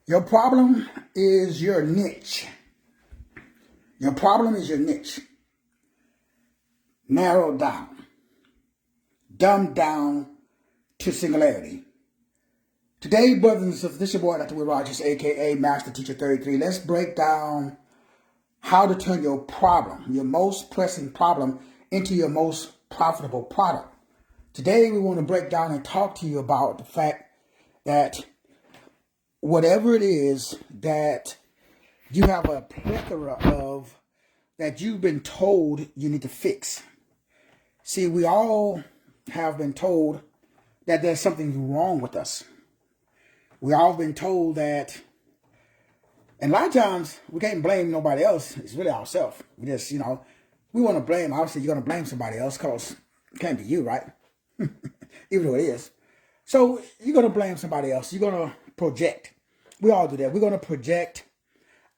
Your problem is your niche. Your problem is your niche. Narrowed down. Dumbed down to singularity. Today, brothers and sisters, this is your boy, Dr. Will Rogers, a.k.a. Master Teacher 33. Let's break down how to turn your problem, your most pressing problem, into your most profitable product. Today, we want to break down and talk to you about the fact that whatever it is that you have a plethora of that you've been told you need to fix. See, we all have been told that there's something wrong with us. We all been told that, and a lot of times we can't blame nobody else. It's really ourselves. We just, we want to blame. Obviously, you're going to blame somebody else because it can't be you, right? Even though it is. So you're going to blame somebody else. You're going to project. We all do that. We're going to project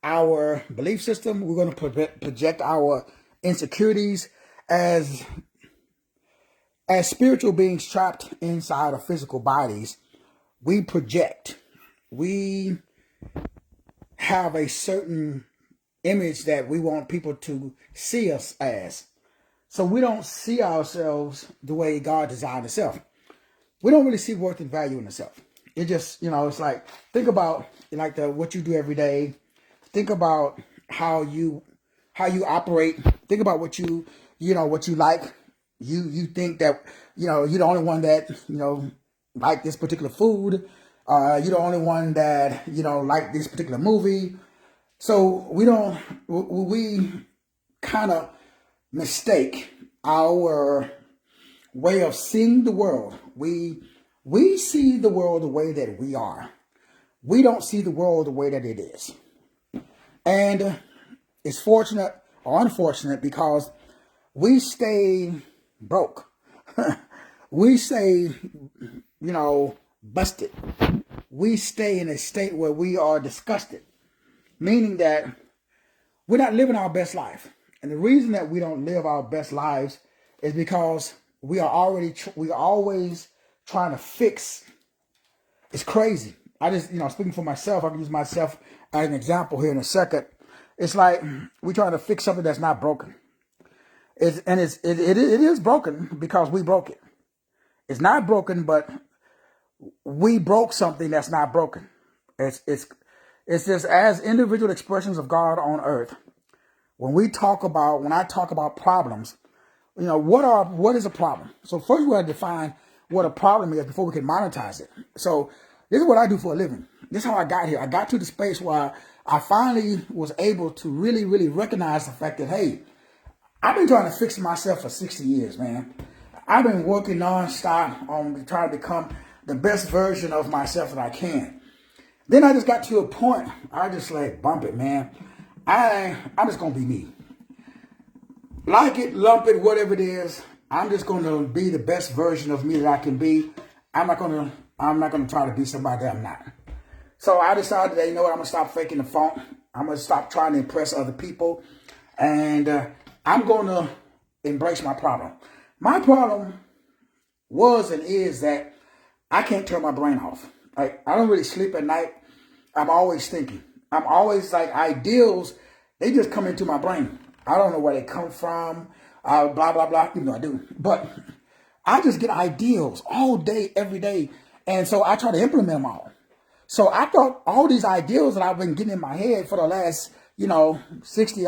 our belief system. We're going to project our insecurities as spiritual beings trapped inside of physical bodies. We project. We have a certain image that we want people to see us as. So we don't see ourselves the way God designed itself. We don't really see worth and value in itself. It just, it's like, think about what you do every day. Think about how you operate. Think about what you like. You think that, you're the only one that, like this particular food. You're the only one that, like this particular movie. So we kind of mistake our way of seeing the world. We see the world the way that we are. We don't see the world the way that it is. And it's fortunate or unfortunate because we stay broke. We stay, busted. We stay in a state where we are disgusted, meaning that we're not living our best life. And the reason that we don't live our best lives is because we are always trying to fix. It's crazy. I just, speaking for myself, I can use myself as an example here in a second. It's like we're trying to fix something that's not broken. It is broken because we broke it. It's not broken, but we broke something that's not broken. It's just as individual expressions of God on earth. When I talk about problems, what is a problem? So first we got to define what a problem is before we can monetize it. So this is what I do for a living. This is how I got here. I got to the space where I finally was able to really, really recognize the fact that, hey, I've been trying to fix myself for 60 years, man. I've been working nonstop on trying to become the best version of myself that I can. Then I just got to a point, I just like, bump it, man. I'm just going to be me. Like it, lump it, whatever it is. I'm just going to be the best version of me that I can be. I'm not going to try to be somebody that I'm not. So I decided that, I'm going to stop faking the funk. I'm going to stop trying to impress other people. And I'm going to embrace my problem. My problem was and is that I can't turn my brain off. Like, I don't really sleep at night. I'm always thinking. I'm always like ideals. They just come into my brain. I don't know where they come from. Blah, blah, blah. Even though I do. But I just get ideals all day, every day. And so I try to implement them all. So I thought all these ideals that I've been getting in my head for the last, 60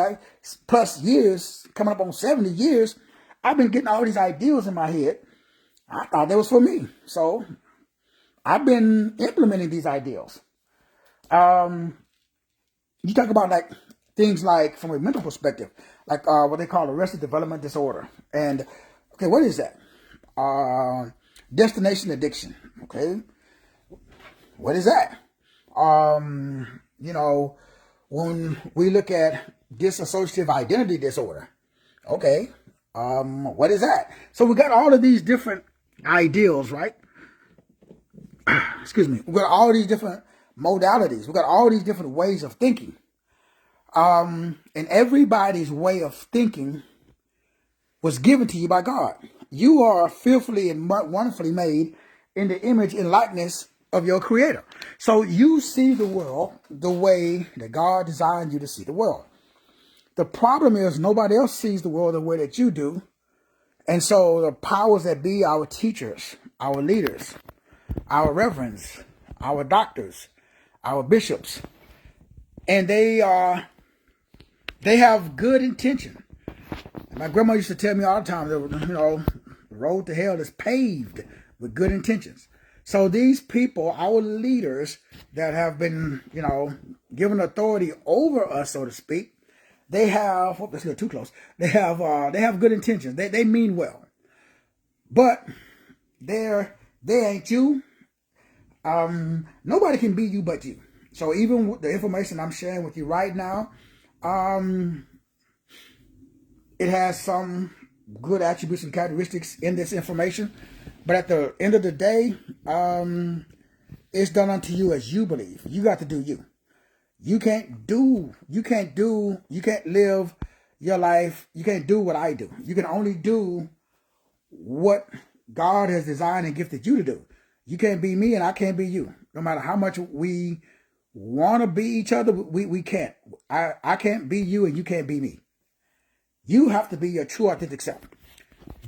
plus years, coming up on 70 years, I've been getting all these ideals in my head. I thought that was for me. So I've been implementing these ideals. You talk about like things like from a mental perspective, like what they call arrested development disorder. And okay, what is that? Destination addiction. Okay. What is that? When we look at dissociative identity disorder. Okay. What is that? So we got all of these different ideals, right? Excuse me. We got all these different modalities. We got all these different ways of thinking. And everybody's way of thinking was given to you by God. You are fearfully and wonderfully made in the image and likeness of your creator. So you see the world the way that God designed you to see the world. The problem is nobody else sees the world the way that you do. And so the powers that be, our teachers, our leaders, our reverends, our doctors, our bishops, and they have good intention. My grandma used to tell me all the time that, the road to hell is paved with good intentions. So these people, our leaders that have been, given authority over us, so to speak, they have, that's a little too close. They have good intentions. They mean well, but they ain't you. Nobody can be you but you. So even with the information I'm sharing with you right now, it has some good attributes and characteristics in this information, but at the end of the day, it's done unto you as you believe. You got to do you. You can't live your life. You can't do what I do. You can only do what God has designed and gifted you to do. You can't be me and I can't be you. No matter how much we want to be each other, we can't. I can't be you and you can't be me. You have to be your true authentic self.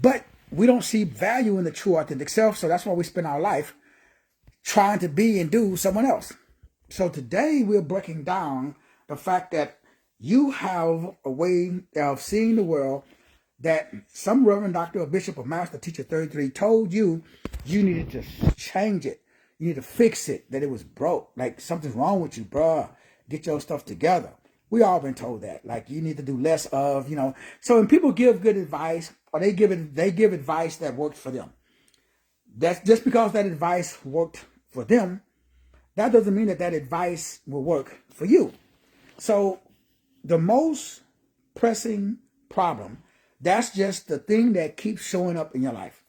But we don't see value in the true authentic self, so that's why we spend our life trying to be and do someone else. So today we're breaking down the fact that you have a way of seeing the world that some reverend doctor or bishop or master teacher 33 told you needed to change it. You need to fix it, that it was broke. Like something's wrong with you, bruh. Get your stuff together. We all been told that. Like you need to do less of, So when people give good advice or they give advice that works for them. That's just because that advice worked for them, that doesn't mean that advice will work for you. So the most pressing problem, that's just the thing that keeps showing up in your life.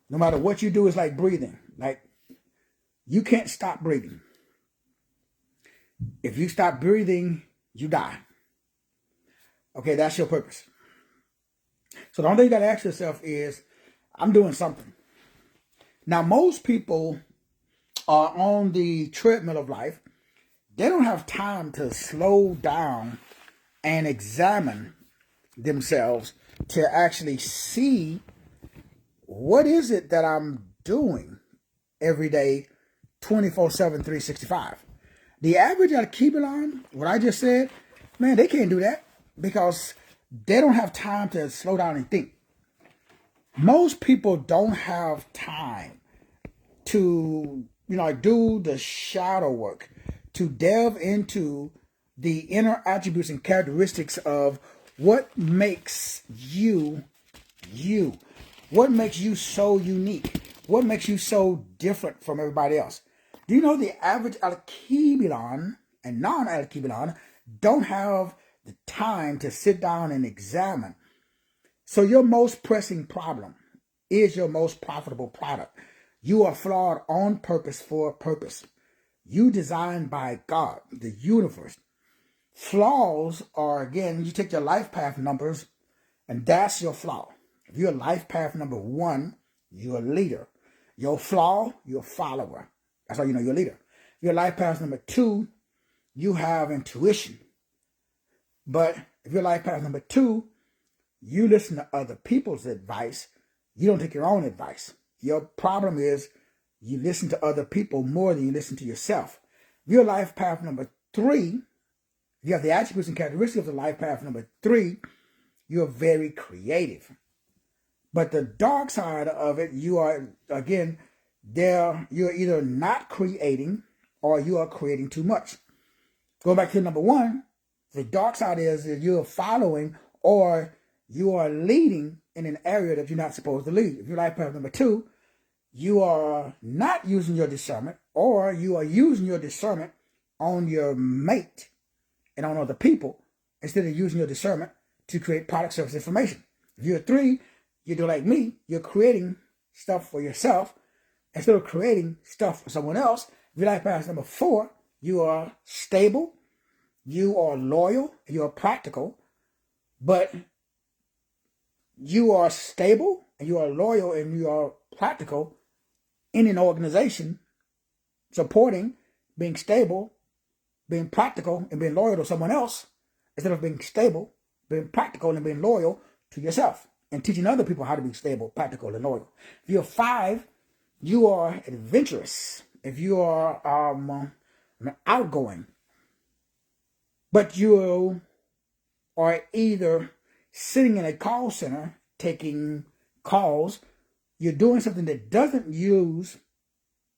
No matter what you do, it's like breathing. Like you can't stop breathing. If you stop breathing, you die. Okay, that's your purpose. So the only thing you got to ask yourself is, I'm doing something. Now, most people are on the treadmill of life. They don't have time to slow down and examine themselves to actually see what is it that I'm doing every day, 24/7, 365. The average out of Keebler, what I just said, man, they can't do that because they don't have time to slow down and think. Most people don't have time to, do the shadow work, to delve into the inner attributes and characteristics of what makes you, you. What makes you so unique? What makes you so different from everybody else? Do you know the average Alkebulan and non-Alkebulan don't have the time to sit down and examine? So your most pressing problem is your most profitable product. You are flawed on purpose for a purpose. You designed by God, the universe. Flaws are, again, you take your life path numbers, and that's your flaw. If you're life path number 1, you're a leader. Your flaw, you're a follower. That's how you know you're a leader. If you're life path number 2, you have intuition. But if you're life path number 2, you listen to other people's advice. You don't take your own advice. Your problem is you listen to other people more than you listen to yourself. If you're life path number 3, you have the attributes and characteristics of the life path number 3, you're very creative. But the dark side of it, you are, again, you're either not creating or you are creating too much. Going back to number 1, the dark side is that you're following or you are leading in an area that you're not supposed to lead. If you're life path number 2, you are not using your discernment or you are using your discernment on your mate and on other people instead of using your discernment to create product, service, information. If you're 3, you do like me, you're creating stuff for yourself instead of creating stuff for someone else. If you're life path number 4, you are stable, you are loyal, you are practical, but you are stable and you are loyal and you are practical in an organization supporting, being stable, being practical, and being loyal to someone else, instead of being stable, being practical, and being loyal to yourself, and teaching other people how to be stable, practical, and loyal. If you're 5, you are adventurous. If you are outgoing, but you are either sitting in a call center taking calls, you're doing something that doesn't use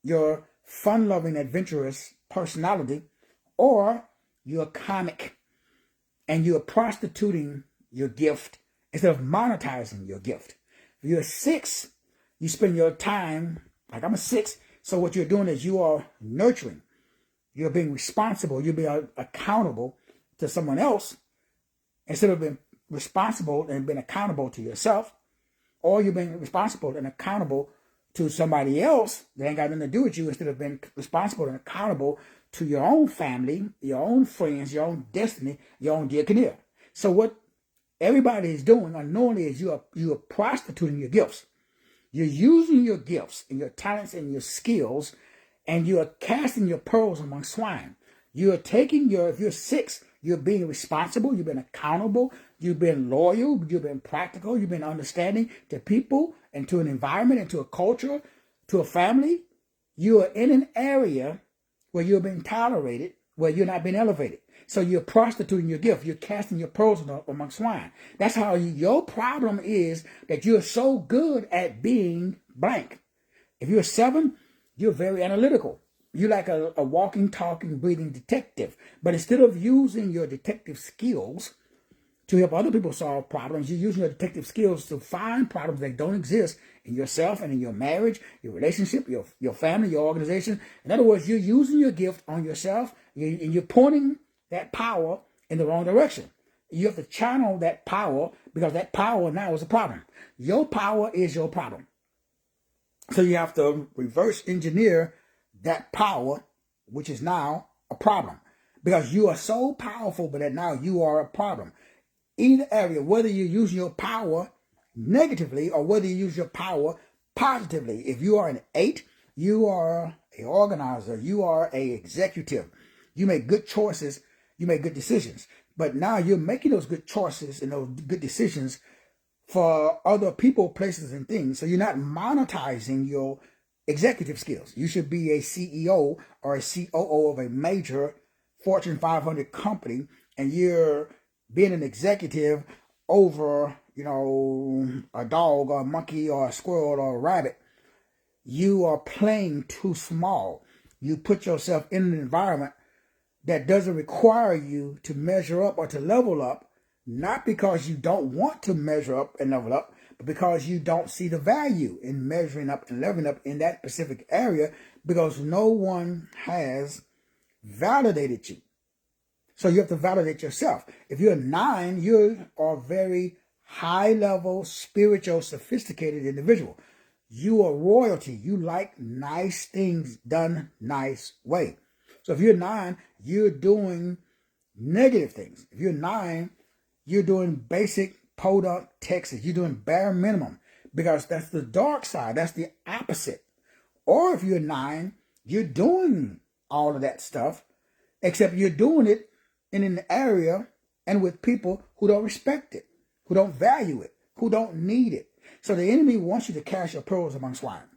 your fun-loving, adventurous personality, or you're comic and you're prostituting your gift instead of monetizing your gift. If you're a 6, you spend your time, like I'm a 6, so what you're doing is you are nurturing. You're being responsible. You're being accountable to someone else instead of being responsible and being accountable to yourself, or you're being responsible and accountable to somebody else that ain't got nothing to do with you instead of being responsible and accountable to your own family, your own friends, your own destiny, your own diaconia. So what everybody is doing unknowingly is you are prostituting your gifts. You're using your gifts and your talents and your skills, and you are casting your pearls among swine. You are taking if you're 6, you're being responsible, you've been accountable, you've been loyal, you've been practical, you've been understanding to people and to an environment and to a culture, to a family. You are in an area where you're being tolerated, where you're not being elevated. So you're prostituting your gift. You're casting your pearls among swine. That's how your problem is, that you're so good at being blank. If you're a 7, you're very analytical. You're like a walking, talking, breathing detective. But instead of using your detective skills to help other people solve problems, you're using your detective skills to find problems that don't exist in yourself and in your marriage, your relationship, your family, your organization. In other words, you're using your gift on yourself, and you're pointing that power in the wrong direction. You have to channel that power, because that power now is a problem. Your power is your problem. So you have to reverse engineer that power, which is now a problem, because you are so powerful, but that now you are a problem. Either area, whether you use your power negatively or whether you use your power positively. If you are an 8, you are an organizer, you are an executive. You make good choices, you make good decisions. But now you're making those good choices and those good decisions for other people, places, and things. So you're not monetizing your executive skills. You should be a CEO or a COO of a major Fortune 500 company, and you're being an executive over, a dog or a monkey or a squirrel or a rabbit. You are playing too small. You put yourself in an environment that doesn't require you to measure up or to level up, not because you don't want to measure up and level up, but because you don't see the value in measuring up and leveling up in that specific area, because no one has validated you. So you have to validate yourself. If you're a 9, you are a very high level, spiritual, sophisticated individual. You are royalty. You like nice things done nice way. So if you're 9, you're doing negative things. If you're 9, you're doing basic podunk Texas. You're doing bare minimum, because that's the dark side. That's the opposite. Or if you're 9, you're doing all of that stuff, except you're doing it in an area and with people who don't respect it, who don't value it, who don't need it. So the enemy wants you to cast your pearls among swine.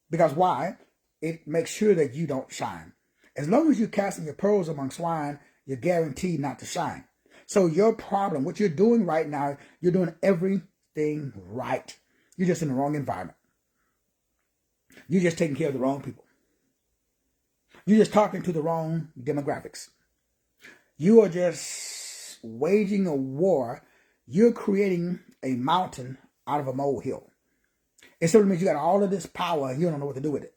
Because why? It makes sure that you don't shine. As long as you're casting your pearls among swine, you're guaranteed not to shine. So your problem, what you're doing right now, you're doing everything right. You're just in the wrong environment. You're just taking care of the wrong people. You're just talking to the wrong demographics. You are just waging a war. You're creating a mountain out of a molehill. It simply means you got all of this power and you don't know what to do with it.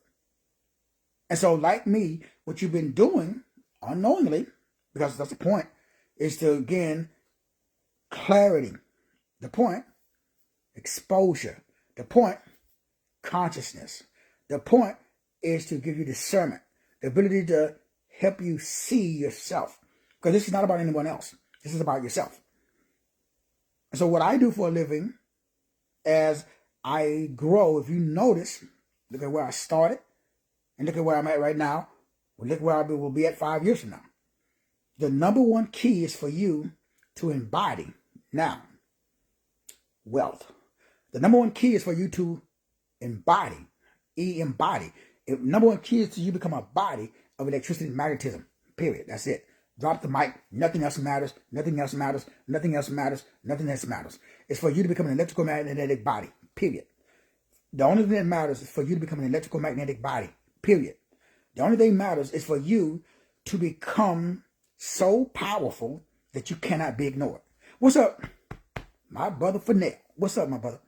And so, like me, what you've been doing unknowingly, because that's the point, is to, again, clarity. The point, exposure. The point, consciousness. The point is to give you discernment, the ability to help you see yourself. Because this is not about anyone else. This is about yourself. And so what I do for a living, as I grow, if you notice, look at where I started and look at where I'm at right now. Well, look where I will be at 5 years from now. The number one key is for you to embody now wealth. The number one key is for you to embody, embody. Number one key is to you become a body of electricity and magnetism. Period. That's it. Drop the mic. Nothing else matters. Nothing else matters. Nothing else matters. Nothing else matters. It's for you to become an electrical magnetic body. Period. The only thing that matters is for you to become an electrical magnetic body. Period. The only thing that matters is for you to become so powerful that you cannot be ignored. What's up, my brother Fernell? What's up, my brother?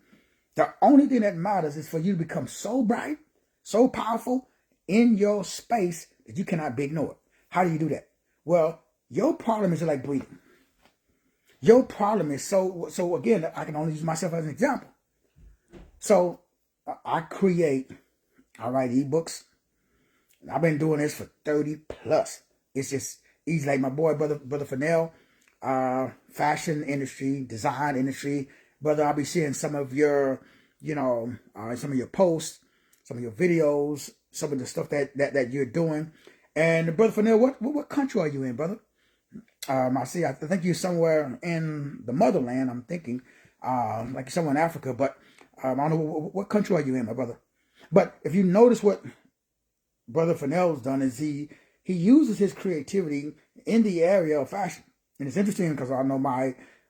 The only thing that matters is for you to become so bright, so powerful in your space that you cannot be ignored. How do you do that? Well, your problem is like breathing. Your problem is so again, I can only use myself as an example. So I write ebooks. I've been doing this for 30 plus. It's just easy. Like my boy, brother Fernell, fashion industry, design industry. Brother, I'll be seeing some of your, some of your posts, some of your videos, some of the stuff that you're doing. And brother Fernell, what country are you in, brother? I think you're somewhere in the motherland. I'm thinking, like you're somewhere in Africa, but I don't know what country are you in, my brother. But if you notice what brother Fernell's done is he uses his creativity in the area of fashion, and it's interesting because I know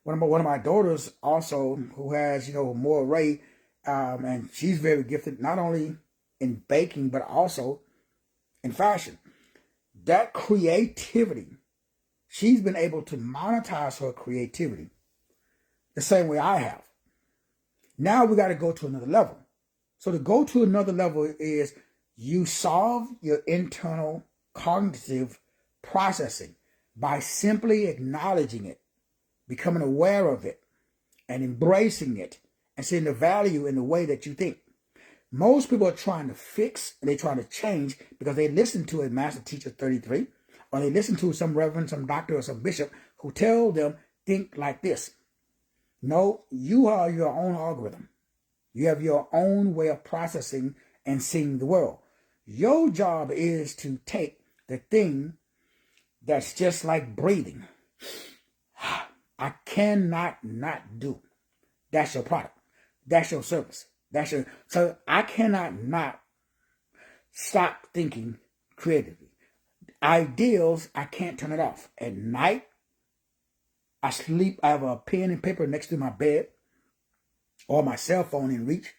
one of my daughters also who has more array, and she's very gifted not only in baking but also in fashion. That creativity, she's been able to monetize her creativity the same way I have. Now we got to go to another level. So to go to another level is you solve your internal cognitive processing by simply acknowledging it, becoming aware of it, and embracing it, and seeing the value in the way that you think. Most people are trying to fix and they're trying to change because they listen to a master teacher 33, or they listen to some reverend, some doctor, or some bishop who tell them, think like this. No, you are your own algorithm. You have your own way of processing and seeing the world. Your job is to take the thing that's just like breathing. I cannot not do. That's your product. That's your service. So I cannot not stop thinking creatively. Ideals, I can't turn it off. At night, I sleep. I have a pen and paper next to my bed or my cell phone in reach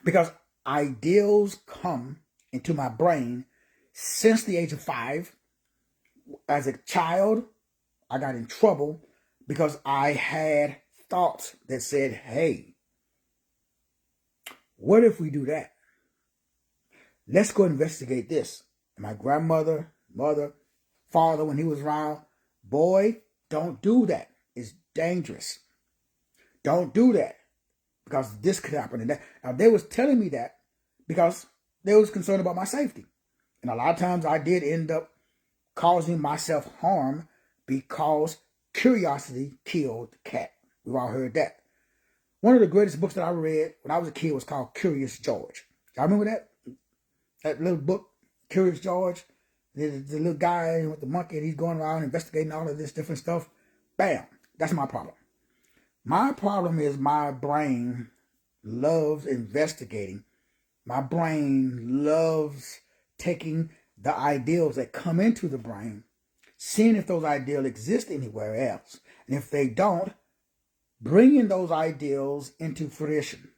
because ideals come into my brain since the age of 5. As a child, I got in trouble because I had thoughts that said, hey, what if we do that? Let's go investigate this. My grandmother, mother, father, when he was around, boy, don't do that. It's dangerous. Don't do that because this could happen and that. Now, they was telling me that because they was concerned about my safety. And a lot of times I did end up causing myself harm because curiosity killed the cat. We've all heard that. One of the greatest books that I read when I was a kid was called Curious George. Y'all remember that? That little book, Curious George? The little guy with the monkey, and he's going around investigating all of this different stuff. Bam. That's my problem. My problem is my brain loves investigating. My brain loves taking the ideals that come into the brain, seeing if those ideals exist anywhere else. And if they don't, bringing those ideals into fruition.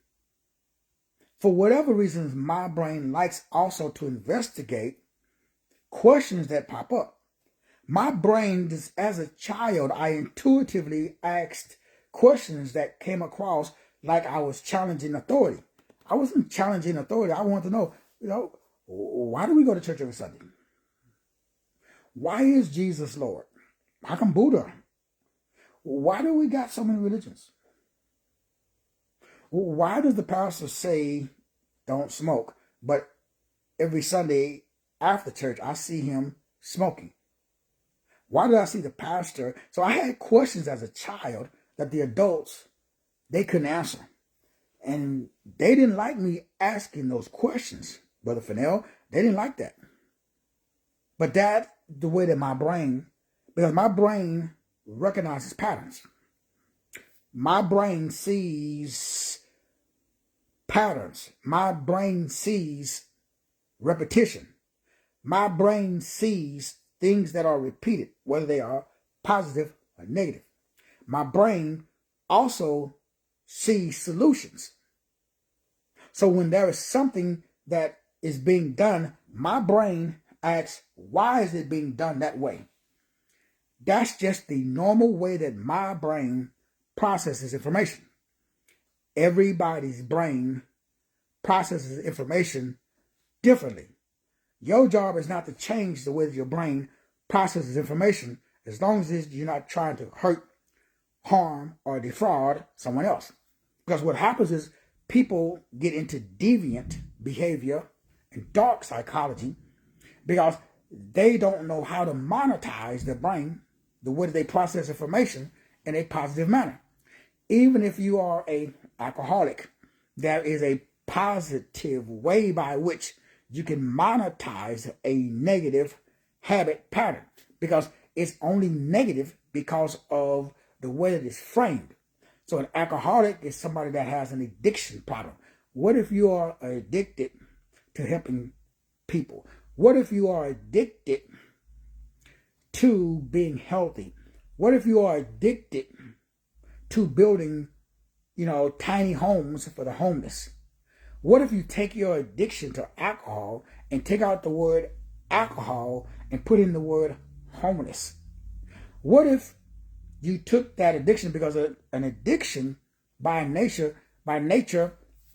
For whatever reasons, my brain likes also to investigate questions that pop up. My brain, as a child, I intuitively asked questions that came across like I was challenging authority. I wasn't challenging authority. I wanted to know, why do we go to church every Sunday? Why is Jesus Lord? How come Buddha? Why do we got so many religions? Why does the pastor say don't smoke, but every Sunday after church I see him smoking? Why did I see the pastor? So I had questions as a child that the adults, they couldn't answer. And they didn't like me asking those questions, Brother Fernell. They didn't like that. But that's the way that my brain, because my brain recognizes patterns. My brain sees patterns. My brain sees repetition. My brain sees things that are repeated, whether they are positive or negative. My brain also sees solutions. So when there is something that is being done, my brain asks, why is it being done that way? That's just the normal way that my brain processes information. Everybody's brain processes information differently. Your job is not to change the way that your brain processes information, as long as you're not trying to hurt, harm, or defraud someone else. Because what happens is people get into deviant behavior and dark psychology because they don't know how to monetize their brain, the way that they process information, in a positive manner. Even if you are an alcoholic, there is a positive way by which you can monetize a negative habit pattern, because it's only negative because of the way that it's framed. So an alcoholic is somebody that has an addiction problem. What if you are addicted to helping people? What if you are addicted to being healthy? What if you are addicted to building, tiny homes for the homeless? What if you take your addiction to alcohol and take out the word alcohol and put in the word homeless? What if you took that addiction, because an addiction by nature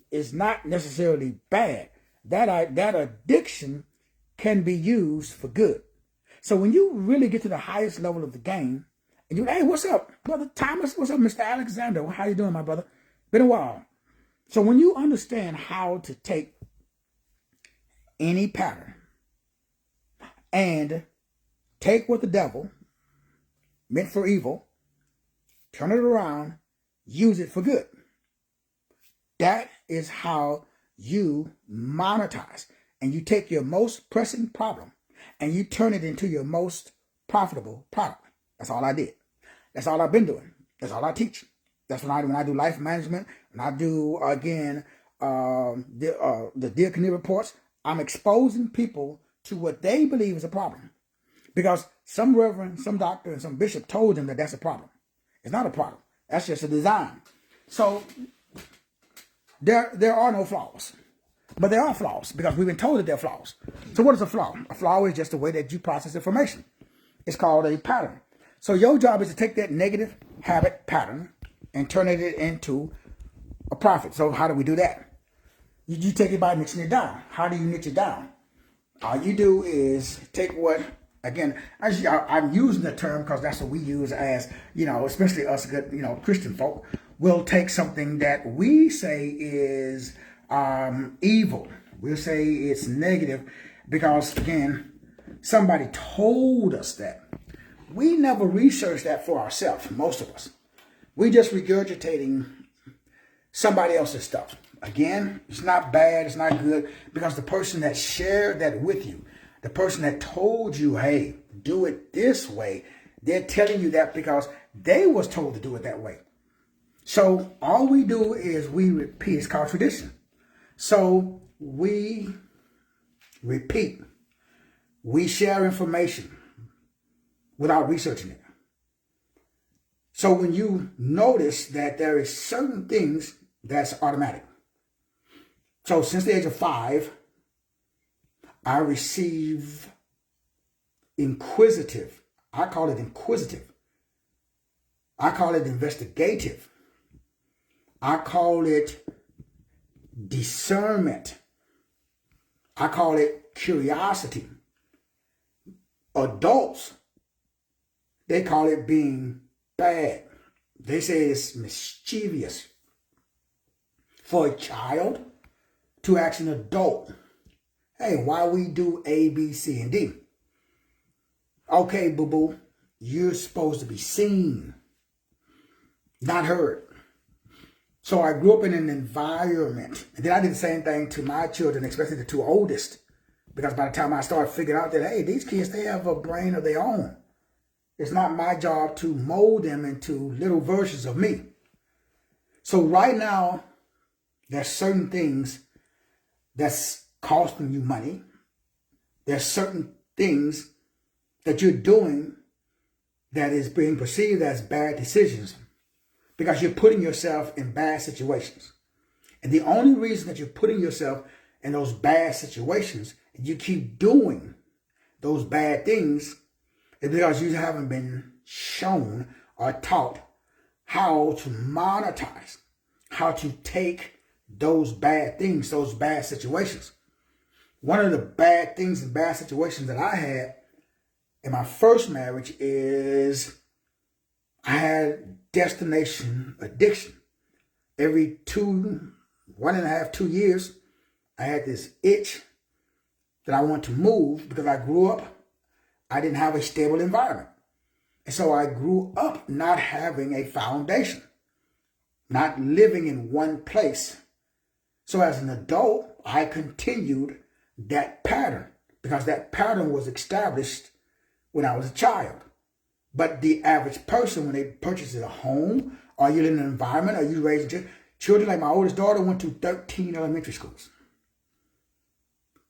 is not necessarily bad. That addiction can be used for good. So when you really get to the highest level of the game, and you, hey, what's up, Brother Thomas? What's up, Mr. Alexander? How you doing, my brother? Been a while. So when you understand how to take any pattern and take what the devil meant for evil, turn it around, use it for good. That is how you monetize. And you take your most pressing problem and you turn it into your most profitable product. That's all I did. That's all I've been doing. That's all I teach. That's when I do life management, and I do, again, the Dear Canoe reports. I'm exposing people to what they believe is a problem. Because some reverend, some doctor, and some bishop told them that that's a problem. It's not a problem. That's just a design. So there are no flaws. But there are flaws because we've been told that there are flaws. So what is a flaw? A flaw is just the way that you process information. It's called a pattern. So your job is to take that negative habit pattern and turn it into a profit. So how do we do that? You take it by niching it down. How do you niche it down? All you do is take what, again, I'm using the term because that's what we use as, especially us good, Christian folk. We'll take something that we say is evil. We'll say it's negative because, again, somebody told us that. We never researched that for ourselves, most of us. We just regurgitating somebody else's stuff. Again, it's not bad, it's not good, because the person that shared that with you, the person that told you, hey, do it this way, they're telling you that because they was told to do it that way. So all we do is we repeat. It's called tradition. So we repeat. We share information without researching it. So when you notice that there is certain things that's automatic. So since the age of 5, I receive inquisitive. I call it inquisitive. I call it investigative. I call it discernment. I call it curiosity. Adults, they call it being bad. They say it's mischievous. For a child to ask an adult, hey, why we do A, B, C, and D? Okay, boo-boo, you're supposed to be seen, not heard. So I grew up in an environment, and then I did the same thing to my children, especially the 2 oldest. Because by the time I started figuring out that, hey, these kids, they have a brain of their own. It's not my job to mold them into little versions of me. So right now, there's certain things that's costing you money. There's certain things that you're doing that is being perceived as bad decisions because you're putting yourself in bad situations. And the only reason that you're putting yourself in those bad situations and you keep doing those bad things is because you haven't been shown or taught how to monetize, how to take those bad things, those bad situations. One of the bad things and bad situations that I had in my first marriage is I had destination addiction. Every 1.5, 2 years, I had this itch that I want to move because I grew up, I didn't have a stable environment. And so I grew up not having a foundation, not living in one place. So as an adult, I continued that pattern because that pattern was established when I was a child. But the average person, when they purchase a home, or you live in an environment, or you raising children, like my oldest daughter went to 13 elementary schools.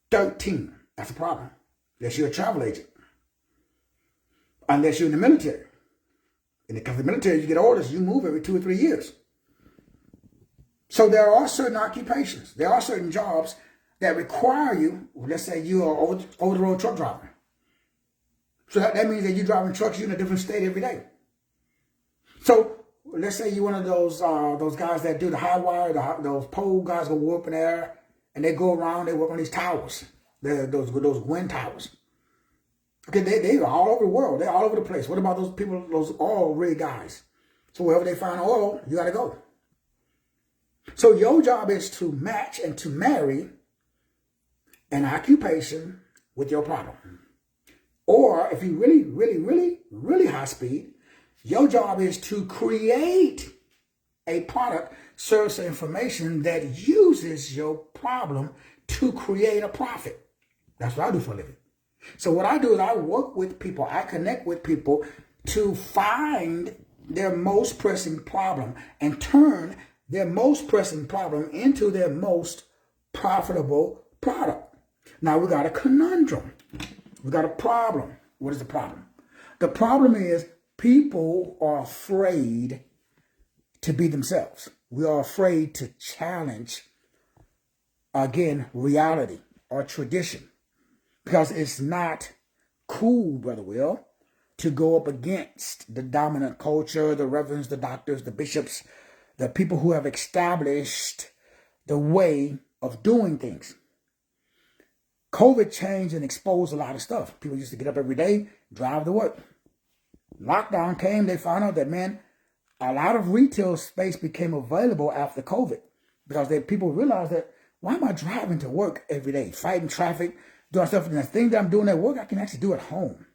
13. That's a problem. Unless you're a travel agent. Unless you're in the military. And because the military, you get orders, you move every 2 or 3 years. So there are certain occupations, there are certain jobs that require you, let's say you are over the road truck driver. So that means that you're driving trucks, you're in a different state every day. So let's say you're one of those guys that do the high wire, those pole guys go up in the air, and they go around, they work on these towers, those wind towers. Okay, they are all over the world, they're all over the place. What about those people, those oil rig guys? So wherever they find oil, you got to go. So your job is to match and to marry an occupation with your problem. Or if you really high speed, your job is to create a product, service, or information that uses your problem to create a profit. That's what I do for a living. So what I do is I work with people, I connect with people to find their most pressing problem and turn their most pressing problem into their most profitable product. Now we got a conundrum. We got a problem. What is the problem? The problem is people are afraid to be themselves. We are afraid to challenge, again, reality or tradition. Because it's not cool, Brother Will, to go up against the dominant culture, the reverends, the doctors, the bishops, the people who have established the way of doing things. COVID changed and exposed a lot of stuff. People used to get up every day, drive to work. Lockdown came, they found out that, man, a lot of retail space became available after COVID because people realized that, why am I driving to work every day, fighting traffic, doing stuff, and the thing that I'm doing at work, I can actually do at home.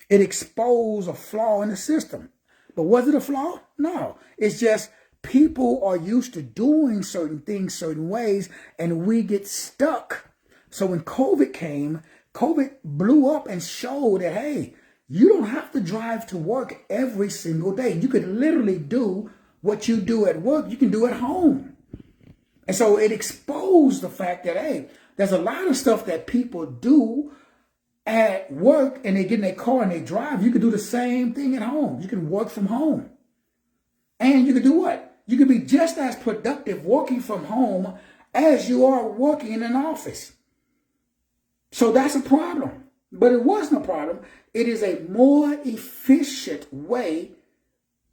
It exposed a flaw in the system. But was it a flaw? No. It's just people are used to doing certain things certain ways, and we get stuck. So when COVID came, COVID blew up and showed that, hey, you don't have to drive to work every single day. You could literally do what you do at work, you can do at home. And so it exposed the fact that, hey, there's a lot of stuff that people do at work and they get in their car and they drive. You can do the same thing at home. You can work from home. And you can do what? You can be just as productive working from home as you are working in an office. So that's a problem. But it wasn't a problem. It is a more efficient way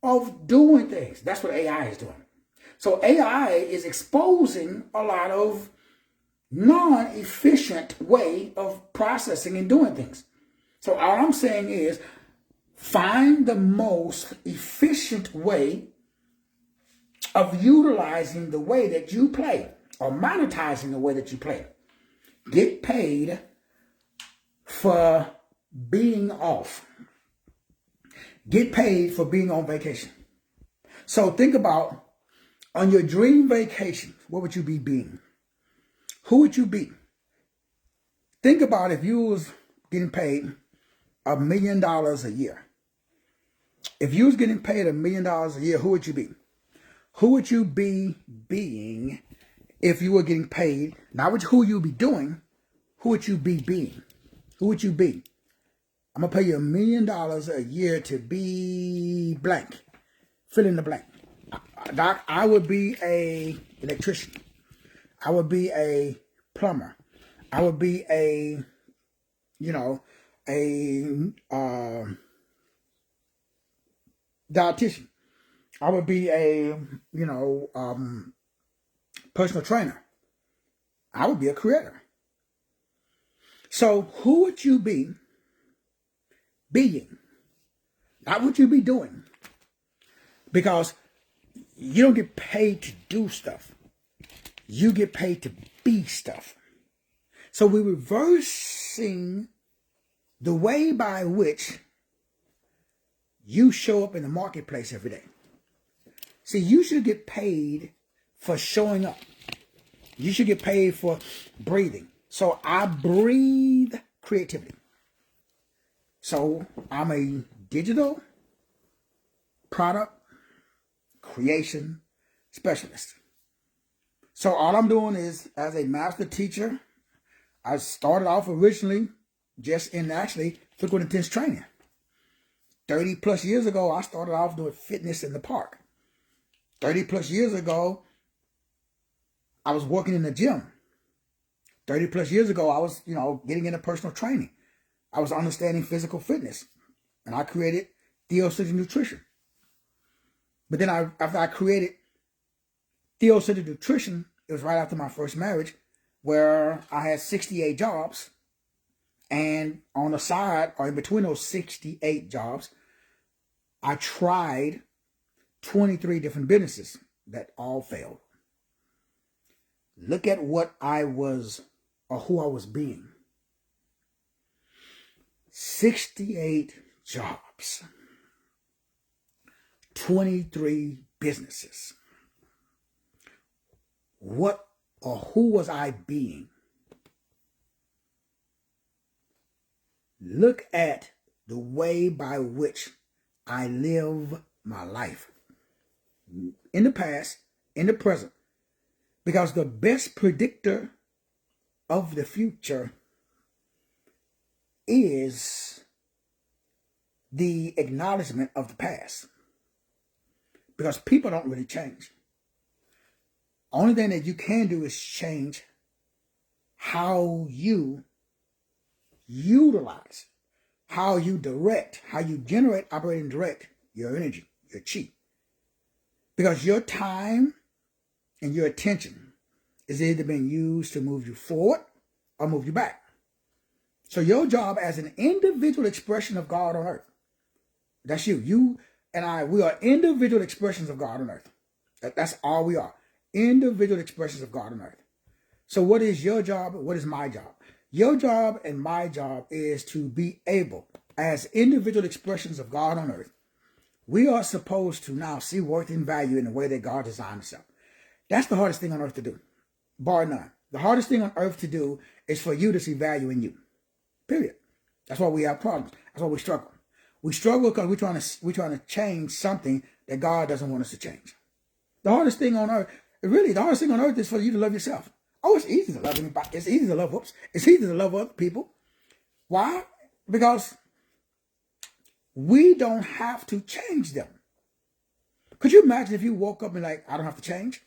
of doing things. That's what AI is doing. So AI is exposing a lot of non-efficient way of processing and doing things. So all I'm saying is find the most efficient way of utilizing the way that you play or monetizing the way that you play. Get paid for being off. Get paid for being on vacation. So think about, on your dream vacation, what would you be being? Who would you be? Think about if you was getting paid $1 million a year. If you was getting paid $1 million a year, who would you be? Who would you be being if you were getting paid? Not who you would be doing, who would you be being? Who would you be? I'm going to pay you $1 million a year to be blank. Fill in the blank. Doc, I would be a electrician. I would be a plumber. I would be a, dietitian. I would be a, personal trainer. I would be a creator. So who would you be being? Not what you be doing. Because you don't get paid to do stuff. You get paid to be stuff. So we're reversing the way by which you show up in the marketplace every day. See, you should get paid for showing up. You should get paid for breathing. So I breathe creativity. So I'm a digital product creation specialist. So all I'm doing is, as a master teacher, I started off originally just in actually physical intense training. 30 plus years ago, I started off doing fitness in the park. 30 plus years ago, I was working in the gym. 30 plus years ago, I was, getting into personal training. I was understanding physical fitness. And I created Theocentric Nutrition. But then after I created Theocentric Nutrition, it was right after my first marriage, where I had 68 jobs. And on the side, or in between those 68 jobs, I tried 23 different businesses that all failed. Look at what I was, or who I was being. 68 jobs. 23 businesses. What or who was I being? Look at the way by which I live my life. In the past, in the present. Because the best predictor of the future is the acknowledgement of the past. Because people don't really change. Only thing that you can do is change how you utilize, how you direct, how you generate, operate, and direct your energy, your chi. Because your time and your attention is either being used to move you forward or move you back. So your job as an individual expression of God on earth, that's you. You and I, we are individual expressions of God on earth. That's all we are. Individual expressions of God on earth. So what is your job? What is my job? Your job and my job is to be able, as individual expressions of God on earth, we are supposed to now see worth and value in the way that God designed himself. That's the hardest thing on earth to do, bar none. The hardest thing on earth to do is for you to see value in you. Period. That's why we have problems. That's why we struggle. We struggle because we're trying to change something that God doesn't want us to change. The hardest thing on earth, the hardest thing on earth is for you to love yourself. Oh, it's easy to love anybody. It's easy to love, it's easy to love other people. Why? Because we don't have to change them. Could you imagine if you woke up and I don't have to change?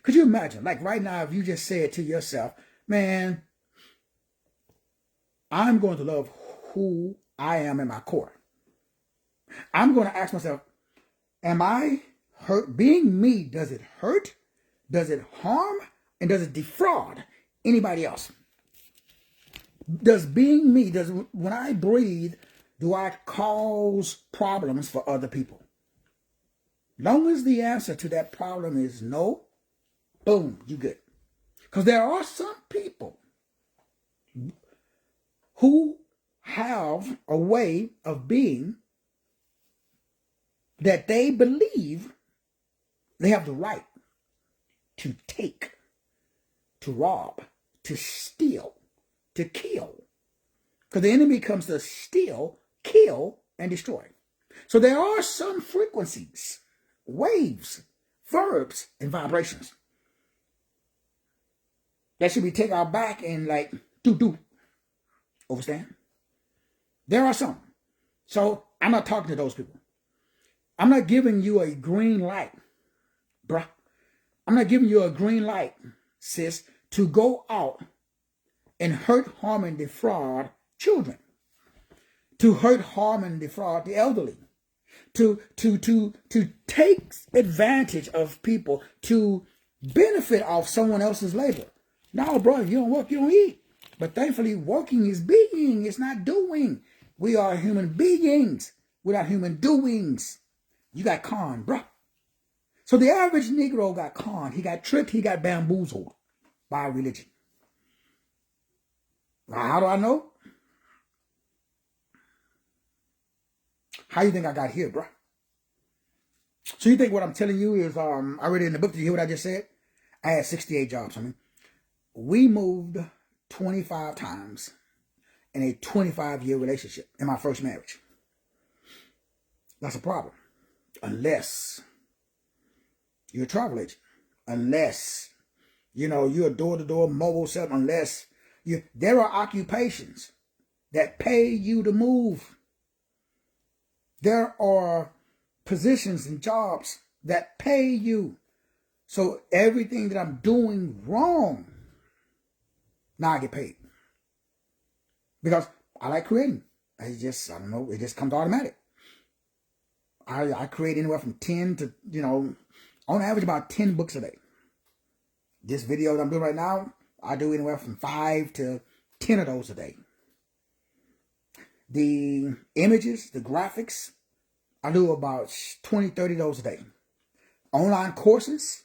Could you imagine, right now, if you just said to yourself, man, I'm going to love who I am in my core. I'm going to ask myself, am I hurt? Being me, does it hurt? Does it harm? And does it defraud anybody else? Does being me, when I breathe, do I cause problems for other people? Long as the answer to that problem is no, boom, you good. Because there are some people who have a way of being that they believe they have the right to take, to rob, to steal, to kill. Because the enemy comes to steal, kill, and destroy. So there are some frequencies, waves, verbs, and vibrations that should be taken out back and like do. Understand? There are some. So I'm not talking to those people. I'm not giving you a green light, bruh. I'm not giving you a green light, sis, to go out and hurt, harm, and defraud children, to hurt, harm, and defraud the elderly, to take advantage of people, to benefit off someone else's labor. No, bro, if you don't work, you don't eat. But thankfully, working is being, it's not doing. We are human beings. We're not human doings. You got conned, bro. So the average Negro got conned. He got tricked. He got bamboozled by religion. Now, how do I know? How you think I got here, bro? So you think what I'm telling you is, I read it in the book. Did you hear what I just said? I had 68 jobs. We moved 25 times in a 25-year relationship in my first marriage. That's a problem. Unless you're a travel agent. Unless, you're a door-to-door mobile seller. Unless there are occupations that pay you to move. There are positions and jobs that pay you. So everything that I'm doing wrong, now I get paid. Because I like creating. I don't know, it just comes automatic. I create anywhere from 10 to, on average about 10 books a day. This video that I'm doing right now, I do anywhere from 5 to 10 of those a day. The images, the graphics, I do about 20, 30 of those a day. Online courses,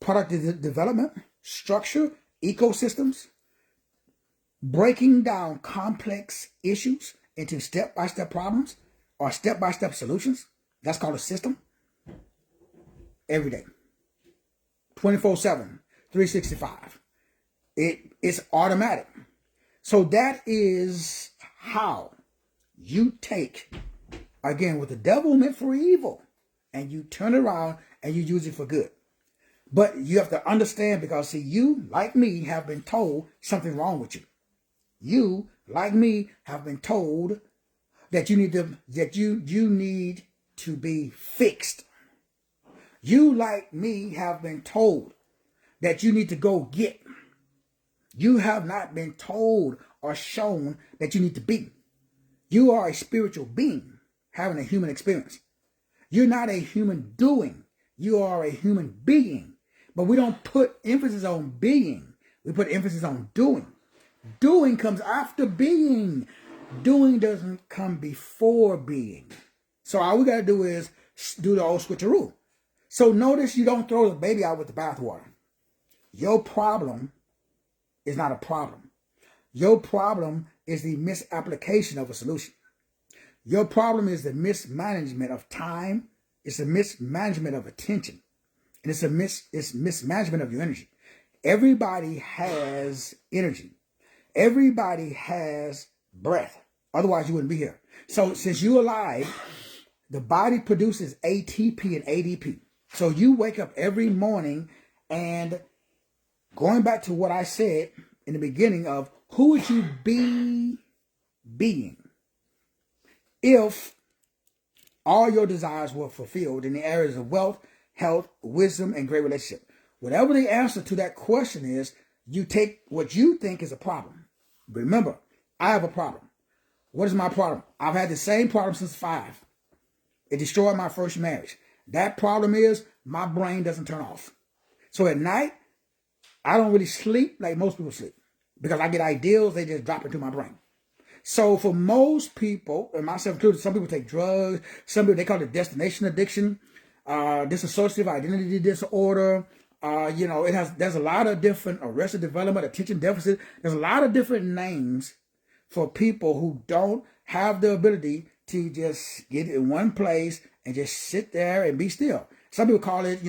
product development, structure, ecosystems, breaking down complex issues into step-by-step problems or step-by-step solutions. That's called a system. Every day. 24/7, 365. It's automatic. So that is how you take, again, what the devil meant for evil, and you turn it around and you use it for good. But you have to understand, because see, you, like me, have been told something wrong with you. You, like me, have been told that you need to be fixed. You, like me, have been told that you need to go get. You have not been told or shown that you need to be. You are a spiritual being having a human experience. You're not a human doing. You are a human being. But we don't put emphasis on being. We put emphasis on doing. Doing comes after being. Doing doesn't come before being. So all we got to do is do the old switcheroo. So notice you don't throw the baby out with the bathwater. Your problem is not a problem. Your problem is the misapplication of a solution. Your problem is the mismanagement of time. It's a mismanagement of attention. And it's mismanagement of your energy. Everybody has energy. Everybody has breath. Otherwise, you wouldn't be here. So since you're alive, the body produces ATP and ADP. So you wake up every morning, and going back to what I said in the beginning of who would you be being if all your desires were fulfilled in the areas of wealth, health, wisdom, and great relationship? Whatever the answer to that question is, you take what you think is a problem. Remember, I have a problem. What is my problem? I've had the same problem since 5. It destroyed my first marriage. That problem is my brain doesn't turn off. So at night, I don't really sleep like most people sleep, because I get ideas, they just drop into my brain. So for most people, and myself included, some people take drugs, some people, they call it destination addiction, dissociative identity disorder. There's a lot of different arrested development, attention deficit. There's a lot of different names for people who don't have the ability to just get in one place and just sit there and be still. Some people call it,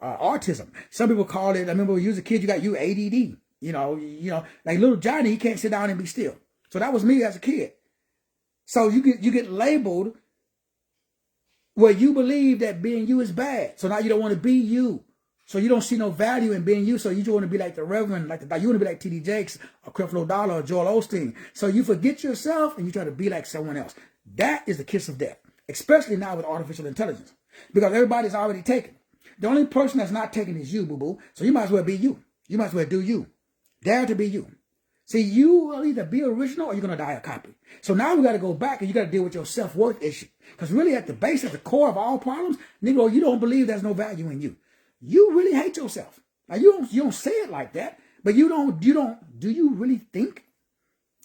autism. Some people call it, I remember when you was a kid, you got ADD. Like little Johnny, he can't sit down and be still. So that was me as a kid. So you get labeled where you believe that being you is bad. So now you don't want to be you. So you don't see no value in being you. So you just want to be like the Reverend, you want to be like T.D. Jakes or Creflo Dollar or Joel Osteen. So you forget yourself and you try to be like someone else. That is the kiss of death, especially now with artificial intelligence, because everybody's already taken. The only person that's not taken is you, boo-boo. So you might as well be you. You might as well do you. Dare to be you. See, you will either be original or you're going to die a copy. So now we got to go back and you got to deal with your self-worth issue. Because really at the base, at the core of all problems, Negro, you don't believe there's no value in you. You really hate yourself. Now you don't say it like that, but do you really think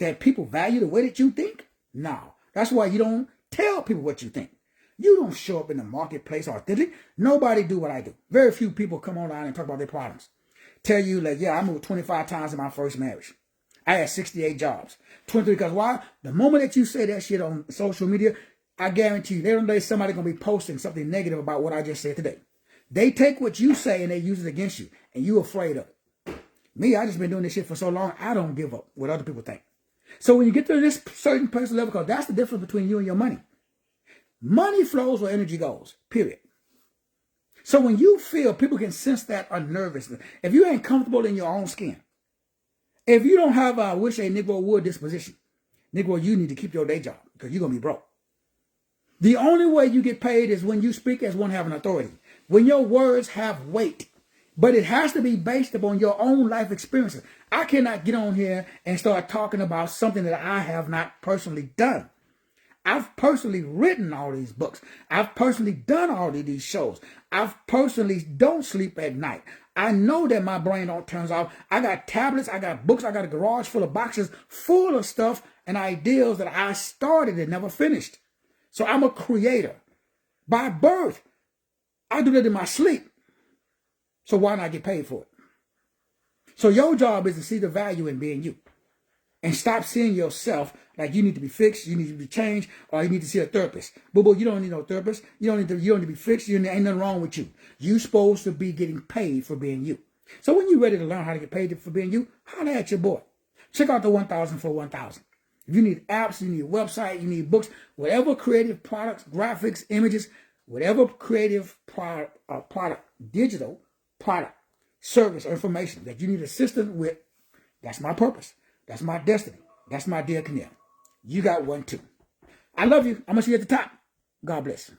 that people value the way that you think? No. That's why you don't tell people what you think. You don't show up in the marketplace authentic. Nobody do what I do. Very few people come online and talk about their problems. Tell you like, yeah, I moved 25 times in my first marriage. I had 68 jobs. 23, because why? The moment that you say that shit on social media, I guarantee you, there's somebody going to be posting something negative about what I just said today. They take what you say and they use it against you, and you're afraid of it. Me, I just been doing this shit for so long, I don't give up what other people think. So when you get to this certain personal level, because that's the difference between you and your money. Money flows where energy goes, period. So when you feel, people can sense that unnervousness. If you ain't comfortable in your own skin, if you don't have a wish a Negro would disposition, Negro, you need to keep your day job because you're going to be broke. The only way you get paid is when you speak as one having authority, when your words have weight. But it has to be based upon your own life experiences. I cannot get on here and start talking about something that I have not personally done. I've personally written all these books. I've personally done all of these shows. I've personally don't sleep at night. I know that my brain don't turn off. I got tablets, I got books, I got a garage full of boxes full of stuff and ideas that I started and never finished. So I'm a creator. By birth, I do that in my sleep. So why not get paid for it? So your job is to see the value in being you. And stop seeing yourself like you need to be fixed, you need to be changed, or you need to see a therapist. But you don't need no therapist. You don't need to be fixed. Ain't nothing wrong with you. You're supposed to be getting paid for being you. So when you're ready to learn how to get paid for being you, holler at your boy. Check out the 1000 for 1000. If you need apps, you need a website, you need books, whatever creative products, graphics, images, whatever creative product, digital product, service, or information that you need assistance with, that's my purpose. That's my destiny. That's my dear Canel. You got one too. I love you. I'm going to see you at the top. God bless.